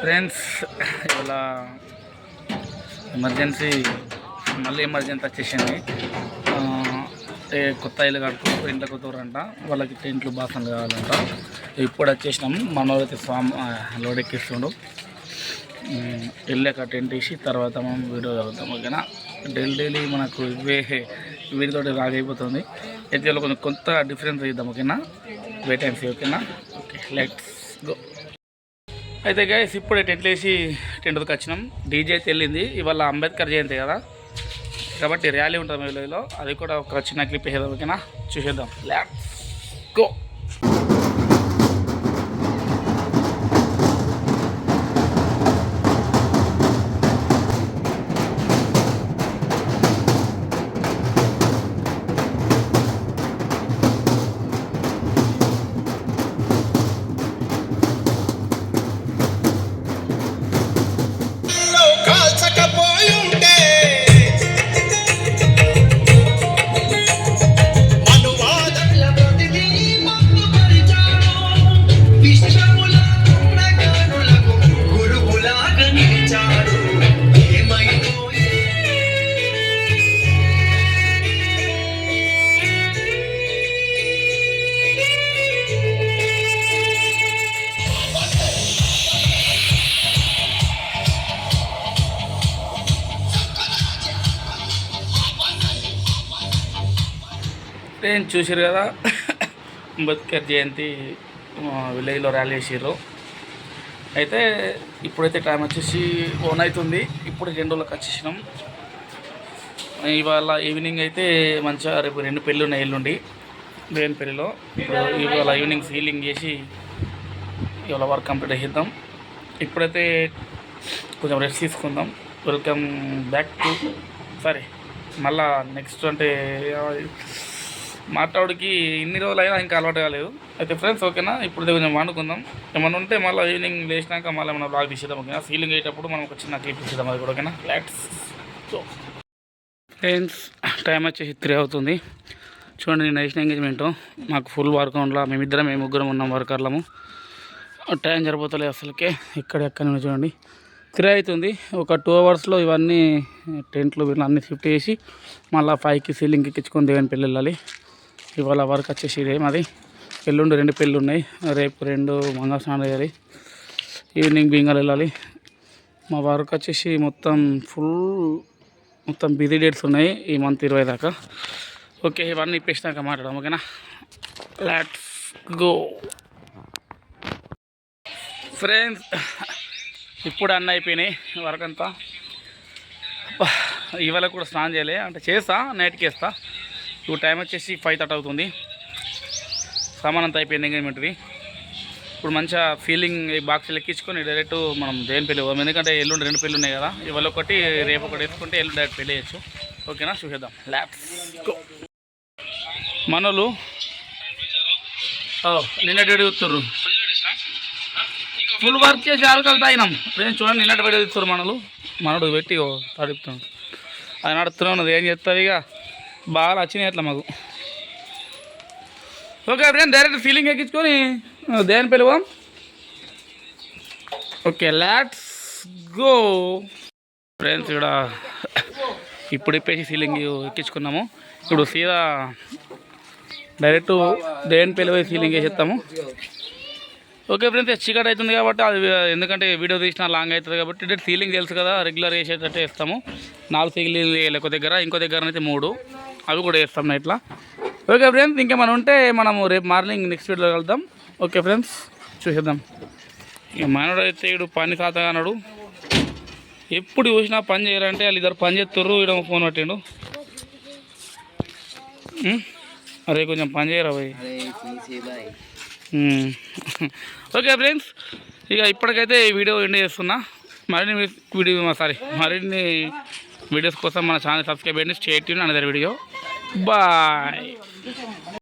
Friends ఇవాళ emergency మళ్ళీ emergency వచ్చేసింది. కొత్త ఇల్లు కడుతూ ఇంట్లో కొత్తరంట, వాళ్ళకి టెంట్లు బాసనలు కావాలంట. ఇప్పుడు వచ్చేసినాం. మనోరైతే లోడ్ ఎక్కిస్తుండు. వెళ్ళాక టెంట్ వేసి తర్వాత మనం వీడియో చదువుతాం. ఓకేనా, డైలీ మనకు వీడితో రాగైపోతుంది. అయితే కొంచెం కొత్త డిఫరెన్స్ ఇద్దాం. ఓకేనా, వెయిట్ అండ్ సీ. ఓకేనా, ఓకే, లెట్స్ గో. అయితే గైస్ ఇప్పుడే టెంట్లు వేసి టెంట్కి వచ్చినాం. డీజే అయితే వెళ్ళింది. ఇవాళ అంబేద్కర్ జయంతి కదా, కాబట్టి ర్యాలీ ఉంటుంది విలేజ్లో. అది కూడా ఒక చిన్న క్లిప్ వేసేద్దాం. ఓకేనా, చూసేద్దాం. Let's go. నేను చూసారు కదా, అంబేద్కర్ జయంతి విలేజ్లో ర్యాలీ చేసారు. అయితే ఇప్పుడైతే టైం వచ్చేసి 1 అవుతుంది. ఇప్పుడు 2 రోజులకు వచ్చేసినాం. ఇవాళ ఈవినింగ్ అయితే మంచిగా రేపు 2 పెళ్ళి ఉన్నాయి ఎల్లుండి దేవుని పెళ్ళిలో. ఇప్పుడు ఇవాళ ఈవినింగ్ సీలింగ్ చేసి ఇవాళ వర్క్ కంప్లీట్ చేద్దాం. ఇప్పుడైతే కొంచెం రెస్ట్ తీసుకుందాం. వెల్కమ్ బ్యాక్ టు మళ్ళా నెక్స్ట్ అంటే మాట్లాడికి ఇన్ని రోజులు అయినా ఇంకా అలవాటు కాలేదు. అయితే ఫ్రెండ్స్ ఓకేనా, ఇప్పుడు కొంచెం వండుకుందాం. ఏమన్నా ఉంటే మళ్ళీ ఈవినింగ్ లేచినాక మళ్ళీ మనం బ్లాగ్ తీసేద్దాం. ఓకేనా, సీలింగ్ అయ్యేటప్పుడు మనం ఒక చిన్న క్లిప్ తీసేద్దాం. అది కూడా ఓకేనా. Let's go. ఫ్రెండ్స్ టైం వచ్చేసి 3 అవుతుంది. చూడండి, నేను వేసిన ఎంగేజ్మెంట్ మాకు ఫుల్ వర్క్ ఉండలా. మేము ముగ్గురం ఉన్నాం వర్కర్లము. టైం సరిపోతలేదు అసలుకే. ఎక్కడ చూడండి 3 అవుతుంది. ఒక 2 అవర్స్లో ఇవన్నీ టెంట్లు వీళ్ళు అన్నీ షిఫ్ట్ చేసి మళ్ళీ 5కి సీలింగ్ ఎక్కించుకొని దేవుని పెళ్ళి వెళ్ళాలి. ఇవాళ వర్క్ వచ్చేసి ఇదే మాది. ఎల్లుండి 2 పెళ్ళి ఉన్నాయి. రేపు 2 మంగళ స్నానం చేయాలి. ఈవినింగ్ బింగాలు వెళ్ళాలి. మా వర్క్ వచ్చేసి మొత్తం బిజీ డేట్స్ ఉన్నాయి ఈ మంత్ 20 దాకా. ఓకే, ఇవన్నీ ఇప్పేసినాక మాట్లాడదాం. ఓకేనా, లెట్స్ గో. ఫ్రెండ్స్ ఇప్పుడు అన్నీ అయిపోయినాయి వర్క్ అంతా. ఇవాళ కూడా స్నానం చేయలే, అంటే చేస్తా, నైట్కి వేస్తా. ఇప్పుడు టైం వచ్చేసి 5:30 అవుతుంది. సామాన్ అంతా అయిపోయింది ఎంగేజ్మెంట్ది. ఇప్పుడు మంచిగా ఫీలింగ్ బాక్స్ ఎక్కించుకొని డైరెక్ట్ మనం దేని పెళ్ళి పోదాం. ఎందుకంటే ఎల్లుండి 2 పెళ్ళి ఉన్నాయి కదా, ఇవాళ ఒకటి రేపు ఒకటి వేసుకుంటే ఎల్లుండి డైరెక్ట్ పెళ్ళి చేయొచ్చు. ఓకేనా, చూసేద్దాం. Let's go. మనోళ్ళు నిన్నటి వీడియో చూస్తుర్రు, ఫుల్ వర్క్ చేసి ఆల్కలు తాగినాం. ఫ్రెండ్స్ చూడండి, నిన్నటి వీడియో చూస్తారు మనోడు పెట్టి తడుపుతున్నాడు. అది నడుస్తున్నావు, ఏం చేస్తావు ఇక. బాగా వచ్చినాయి అట్లా మాకు. ఓకే ఫ్రెండ్స్, డైరెక్ట్ ఫీలింగ్ ఎక్కించుకొని దేని పిలువాం. Okay, let's go. ఫ్రెండ్స్ ఇక్కడ ఇప్పుడు ఇప్పేసి ఫీలింగ్ ఎక్కించుకున్నాము. ఇప్పుడు సీదా డైరెక్ట్ దేని పిలువ ఫీలింగ్ వేసేస్తాము. ఓకే ఫ్రెండ్స్, చీకటి అవుతుంది కాబట్టి అది ఎందుకంటే వీడియో తీసినా లాంగ్ అవుతుంది కాబట్టి డైరెక్ట్ సీలింగ్ తెలుసు కదా, రెగ్యులర్ వేసేటట్టే వేస్తాము. 4 సీలింగ్ వేయాలి ఒక దగ్గర, ఇంకో దగ్గర అయితే 3, అవి కూడా వేస్తాం నైట్లా. ఓకే ఫ్రెండ్స్, ఇంకేమైనా ఉంటే మనము రేపు మార్నింగ్ నెక్స్ట్ వీడియోలో వెళ్దాం. ఓకే ఫ్రెండ్స్, చూసేద్దాం. ఇక మనోడు అయితే ఇడు పని ఖాతాగా అన్నాడు. ఎప్పుడు చూసినా పని చేయరంటే వాళ్ళు ఇద్దరు పని చేస్తుర్రు. ఇక్కడ ఫోన్ పట్టిండు. అరే కొంచెం పని చేయరా భయ్. ఓకే ఫ్రెండ్స్, ఇక ఇప్పటికైతే ఈ వీడియో ఎండ్ చేస్తున్నా. మరిన్ని వీడియోస్ కోసం మన ఛానల్ సబ్స్క్రైబ్ చేయండి. Stay tuned another video. Bye.